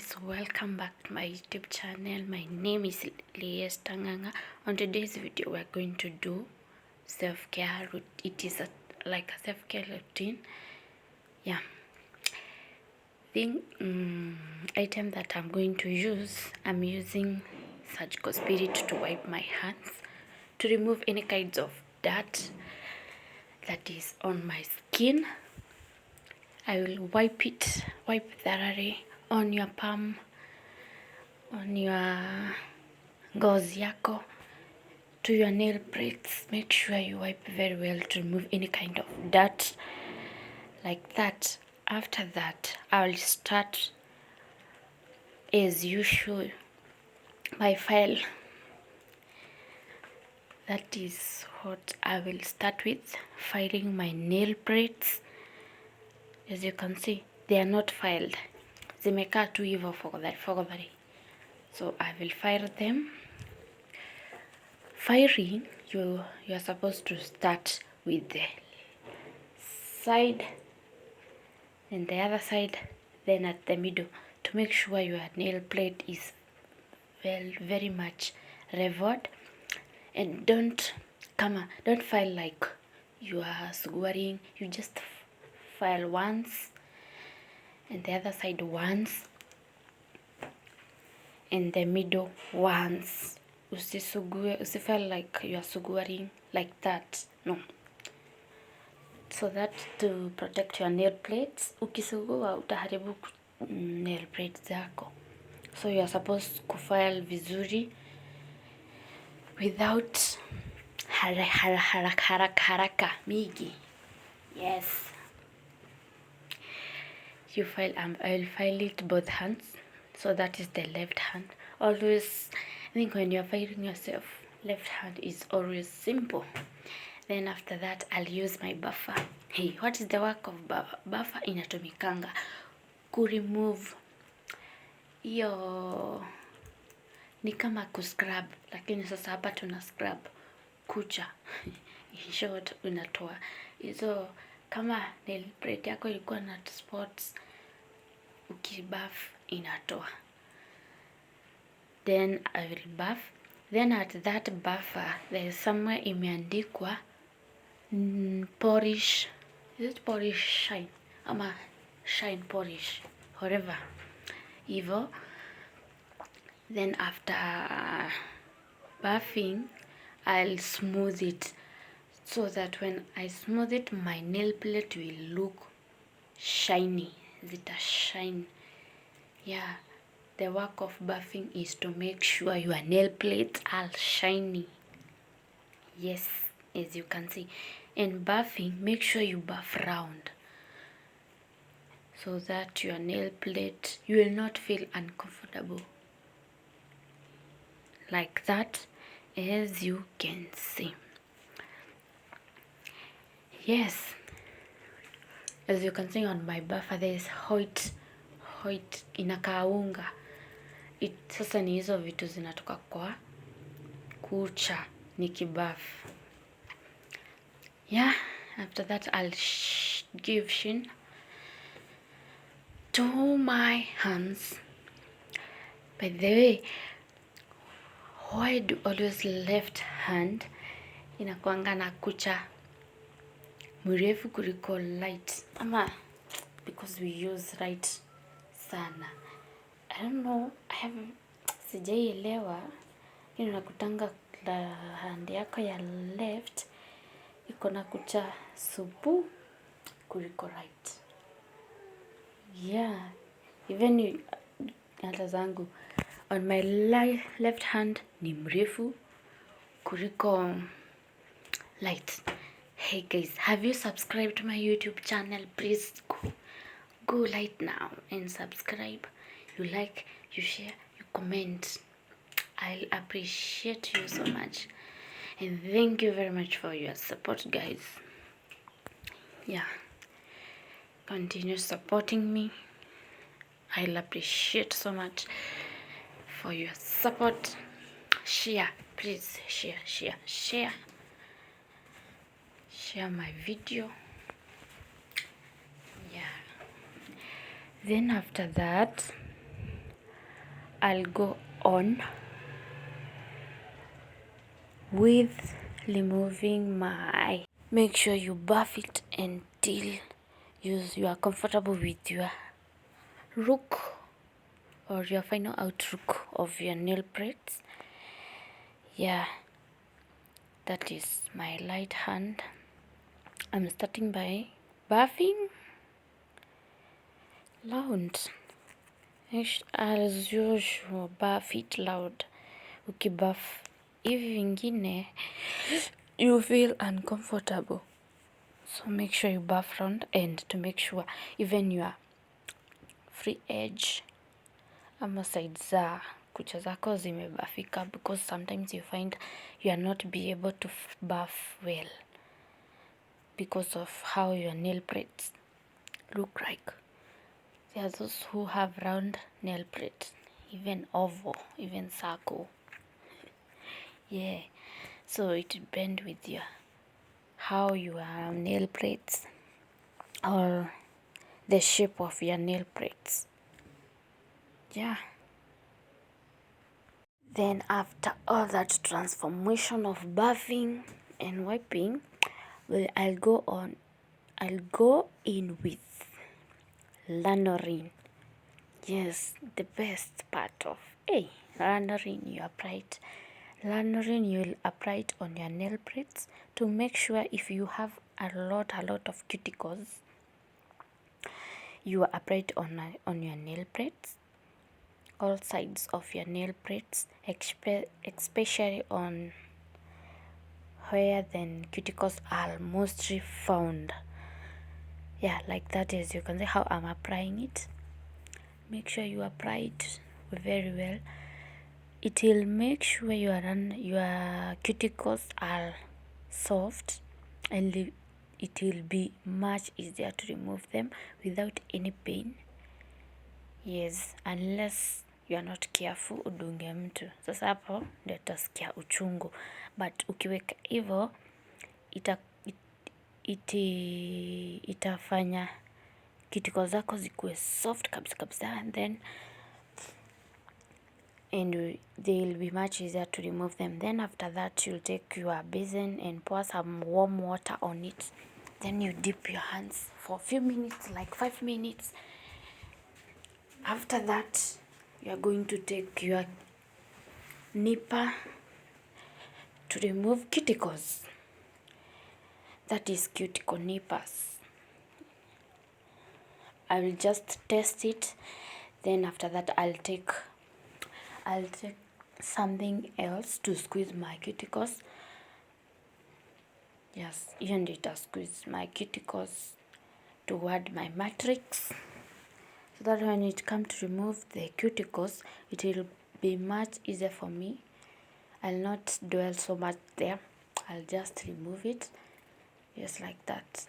guys, welcome back to my YouTube channel. My name is Lies Tanganga. On today's video we're going to do self-care. It is like a self-care routine. Yeah, item that I'm going to use, I'm using surgical spirit to wipe my hands to remove any kinds of dirt that is on my skin. I will wipe thoroughly on your palm, on your ngozi yako, to your nail plates. Make sure you wipe very well to remove any kind of dirt like that. After that, I will start as usual my file. That is what I will start with, filing my nail plates. As you can see, they are not filed. Zimekaa tu hivyo fogodhari. So I will file them. Filing, you are supposed to start with the side and the other side, then at the middle, to make sure your nail plate is very much revealed. And don't file like you are suguring. You just file once and the other side once and the middle once. Usifile like you are suguring like that. No. So that to protect your nail plates. Ukisugua utaharibu nail plates zako. So you are supposed to file vizuri without haraka migi. Yes. You file. I will file it both hands. So that is the left hand. Always, I think when you are filing yourself, left hand is always simple. Then after that, I'll use my buffer. Hey, what is the work of buffer? Inatumikanga ku remove hiyo, ni kama kuscrub, lakini sasa hapa tuna scrub kucha. In short, unatoa hizo, kama nail plate yako ilikuwa na spots, ukibuff inatoa. Then I will buff. Then at that buffer, there is somewhere imeandikwa polish. Is it polish shine? Ama shine polish, whatever. Hivyo. Then after buffing, I'll smooth it so that when I smooth it, my nail plate will look shiny. Zita shine. Yeah. The work of buffing is to make sure your nail plates are shiny. Yes, as you can see. And buffing, make sure you buff round so that your nail plate, you will not feel uncomfortable. Like that, as you can see. Yes, as you can see on my buffer, there is white inakaa unga. Sasa ni hizo vitu zinatoka kwa kucha nikibuff. Yeah, after that I'll give sheen to my hands. By the way, why do always left hand inakuanga na kucha mrefu kuliko right? Ama because we use right sana. I don't know, sijaielewa. Nakutanga la hand yako ya left iko na kucha supu kuliko right. Yeah, even hata zangu on my left hand ni mrefu kuliko light. Hey guys, have you subscribed to my YouTube channel? Please go right now and subscribe. You like, you share, you comment. I'll appreciate you so much. And thank you very much for your support, guys. Yeah. Continue supporting me. I'll appreciate so much for your support. Share, please. Share. Share my video. Yeah. Then after that, I'll go on with removing my. Make sure you buff it until you are comfortable with your look or your final outlook of your nail plates. Yeah, that is my right hand. I'm starting by buffing loud. As usual, buff it loud. Ukibuff hivi vingine you feel uncomfortable, so make sure you buff round and to make sure even your free edge ama side za kucha zako zimebafika, because sometimes you find you are not be able to buff well because of how your nail plates look like. There are those who have round nail plates, even oval, even circle. Yeah, so it depends with your how your nail plates or the shape of your nail plates. Yeah. Then after all that transformation of buffing and wiping, well, I'll go in with lanolin. Yes, the best part of lanolin, you apply it. Lanolin, you'll apply it on your nail plates to make sure if you have a lot of cuticles, you apply it on your nail plates, all sides of your nail plates, especially on where the cuticles are mostly found. Yeah, like that, as you can see how I'm applying it. Make sure you apply it very well. It will make sure your cuticles are soft, and it will be much easier to remove them without any pain. Yes, unless you are not careful udunge mtu. Sasa hapo ndio utasikia uchungu, but ukiweka hivyo itafanya cuticles zako zikuwe soft kabisa, and then they will be much easier to remove them. Then after that, you'll take your basin and pour some warm water on it. Then you dip your hands for a few minutes, like 5 minutes. After that, you are going to take your nipper to remove cuticles. That is cuticle nippers. I will just test it. Then after that, I'll take something else to squeeze my cuticles. Yes, even it has squeezed my cuticles toward my matrix, so that when it comes to remove the cuticles, it will be much easier for me. I'll not dwell so much there. I'll just remove it, just like that.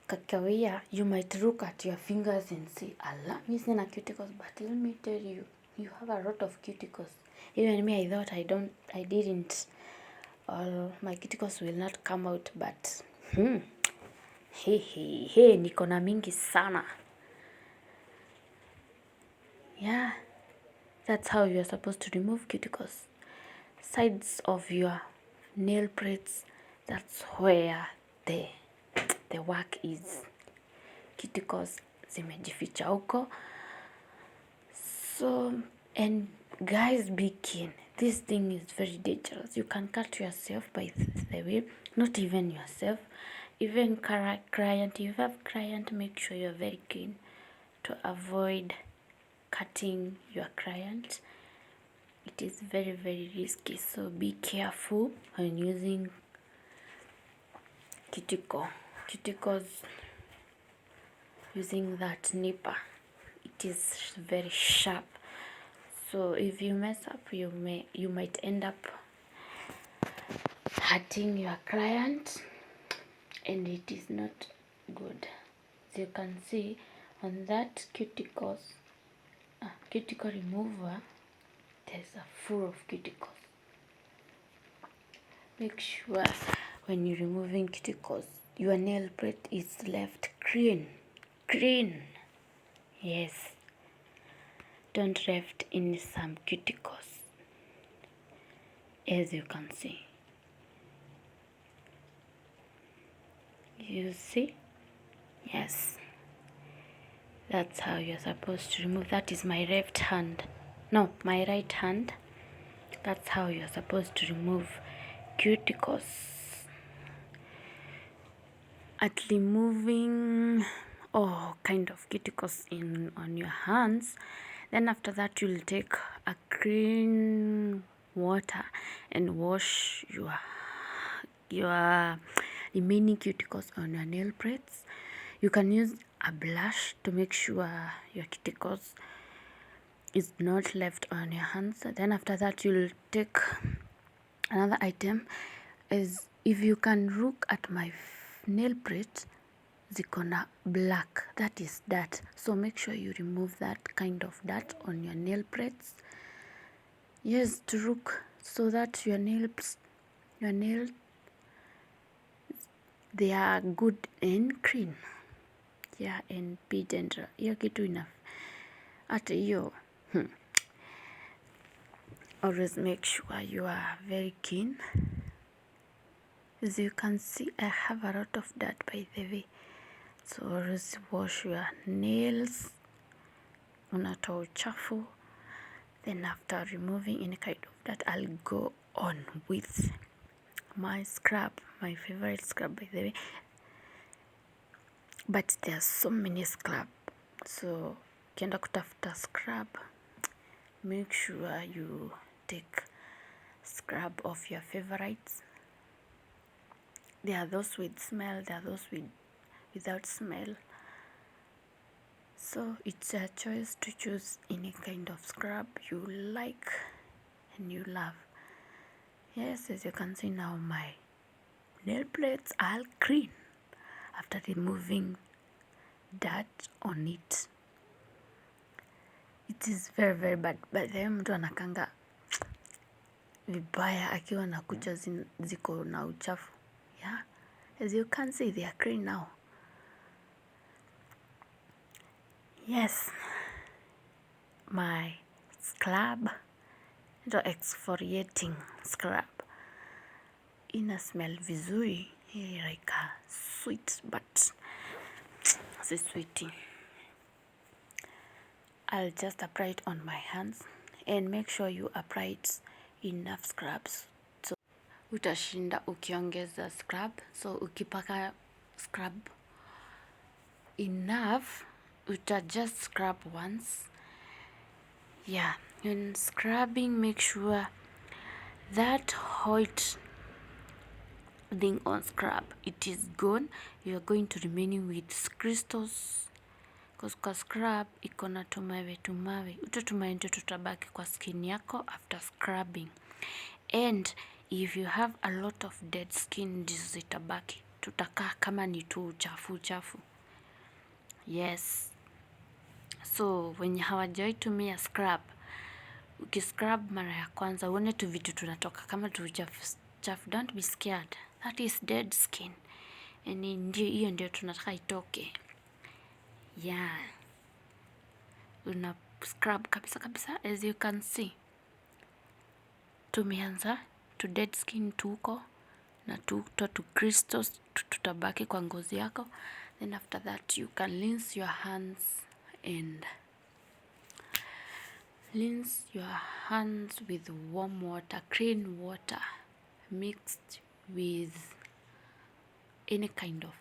Kakawia, you might look at your fingers and say, Allah, me sina cuticles, but let me tell you, you have a lot of cuticles. Even me, I thought I didn't. All my cuticles will not come out, but hey, niko na mingi sana. Yeah, that's how you are supposed to remove cuticles. Sides of your nail plates, that's where the work is. Cuticles zimejificha huko. So, and guys, be keen. This thing is very dangerous. You can cut yourself by the way, not even yourself. Even client, if you have client, make sure you're very keen to avoid cutting your client. It is very risky, so be careful when using cuticles using that nipper. It is very sharp, so if you mess up, you might end up hurting your client, and it is not good. As you can see on that cuticle remover, there's a full of cuticles. Make sure when you're removing cuticles, your nail plate is left clean. Yes, don't left in some cuticles, as you can see. You see? Yes. That's how you're supposed to remove. That is my left hand. No, my right hand. That's how you're supposed to remove cuticles. At removing kind of cuticles on your hands, then after that you'll take a clean water and wash your remaining cuticles on your nail plates. You can use a brush to make sure your cuticles is not left on your hands. Then after that you'll take another item. Is if you can look at my nail plate, ziko na black, that is dirt, so make sure you remove that kind of dirt on your nail plates. Yes, to look so that your nails they are good and clean. Yeah, and be gentle. Hiyo kitu enough. Hata hiyo always make sure you are very keen. As you can see, I have a lot of dirt by the way, so always wash your nails. Unatoa uchafu. Then after removing any kind of dirt, I'll go on with my scrub, my favorite scrub by the way. But there are so many scrub, so ukienda kutafuta scrub, make sure you take scrub of your favorites. There are those with smell, there are those without smell, so it's a choice to choose any kind of scrub you like and you love. Yes, as you can see now, my nail plates are clean after removing dirt on it. It is very very bad, but the mtu anakanga vibaya akiwa na kucha ziko na uchafu. Yeah, as you can see, they are clean now. Yes, my scrub, the exfoliating scrub, ina smell vizuri, like a sweet, but si sweetie. I'll just apply it on my hands and make sure you apply it enough scrubs, so utashinda ukiongeza scrub. So ukipaka scrub enough, uta just scrub once. Yeah, when scrubbing, make sure that white thing on scrub, it is gone. You are going to remaining with crystals, because kwa scrub iko na tumawe. Uto tumawe ndio tutabaki kwa skin yako after scrubbing. And if you have a lot of dead skin, ndizo zitabaki, tutakaa kama ni tu uchafu. Yes, so when hawajawai tumia scrub, ukiscrub mara ya kwanza uone tu vitu tunatoka kama tu uchafu. Don't be scared, that is dead skin, and ndio hiyo ndio tunataka itoke. Yeah, una scrub kabisa. As you can see, tumeanza to dead skin tuko na to crystals tutabaki kwa ngozi yako. Then after that you can rinse your hands with warm water, clean water, mixed with any kind of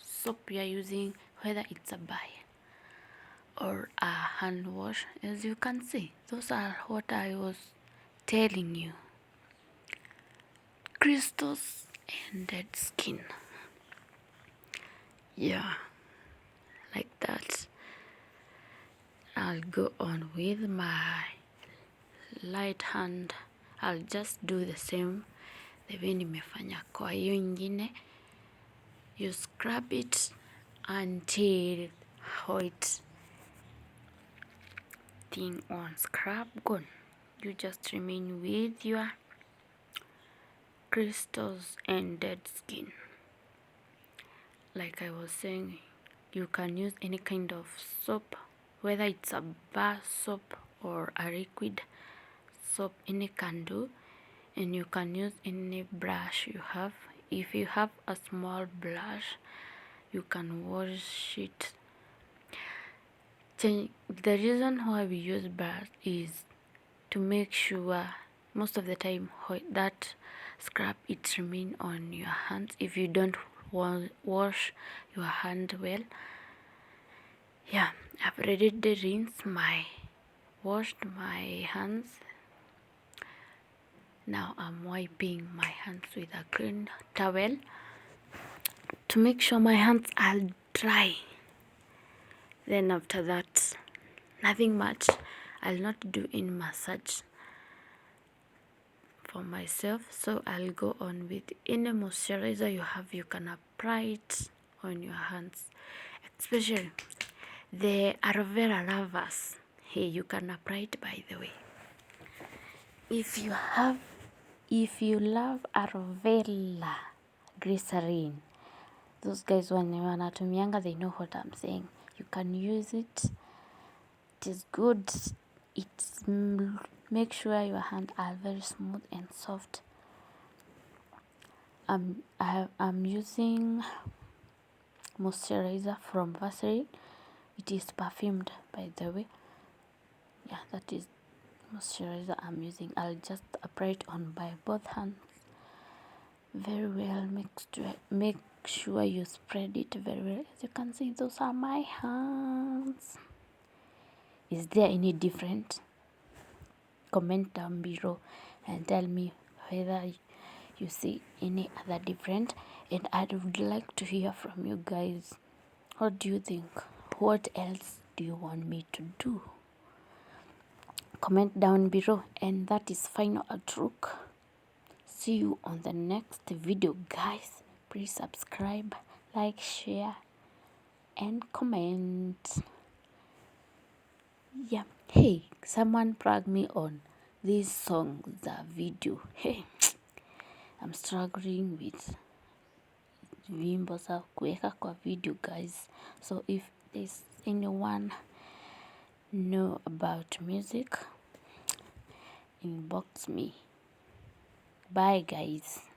soap you are using, whether it's a bar or a hand wash. As you can see, those are what I was telling you. Crystals and dead skin. Yeah, like that. I'll go on with my light hand. I'll just do the same the way nimefanya kwa hiyo ingine. You scrub it until white thing on scrub gone. You just remain with your crystals and dead skin. Like I was saying, you can use any kind of soap, whether it's a bar soap or a liquid soap, any can do, and you can use any brush you have. If you have a small brush, you can wash it. The reason why we use brush is to make sure most of the time that scrap it remain on your hands if you don't wash your hand well. Yeah, I've already washed my hands. Now I'm wiping my hands with a clean towel to make sure my hands are dry. Then after that, nothing much. I'll not do any massage for myself, so I'll go on with any moisturizer you have. You can apply it on your hands, especially the aloe vera lovers. Hey, you can apply it, by the way. If you love aloe vera glycerin, those guys wanatumianga, they know what I'm saying. You can use it. It is good. It make sure your hands are very smooth and soft. I'm using moisturizer from Vaseline. It is perfumed, by the way. Yeah, that is moisturizer I'm using. I'll just apply it on by both hands very well. Make sure you spread it very well. As you can see, those are my hands. Is there any different? Comment down below and tell me whether you see any other different, and I would like to hear from you guys. What do you think? What else do you want me to do? Comment down below. And that is final outlook. See you on the next video, guys. Please subscribe, like, share, and comment. Yeah. Hey, someone plug me on this song, the video. Hey, I'm struggling with wimbo za kuweka kwa video, guys. So if there's anyone know about music, inbox me. Bye, guys.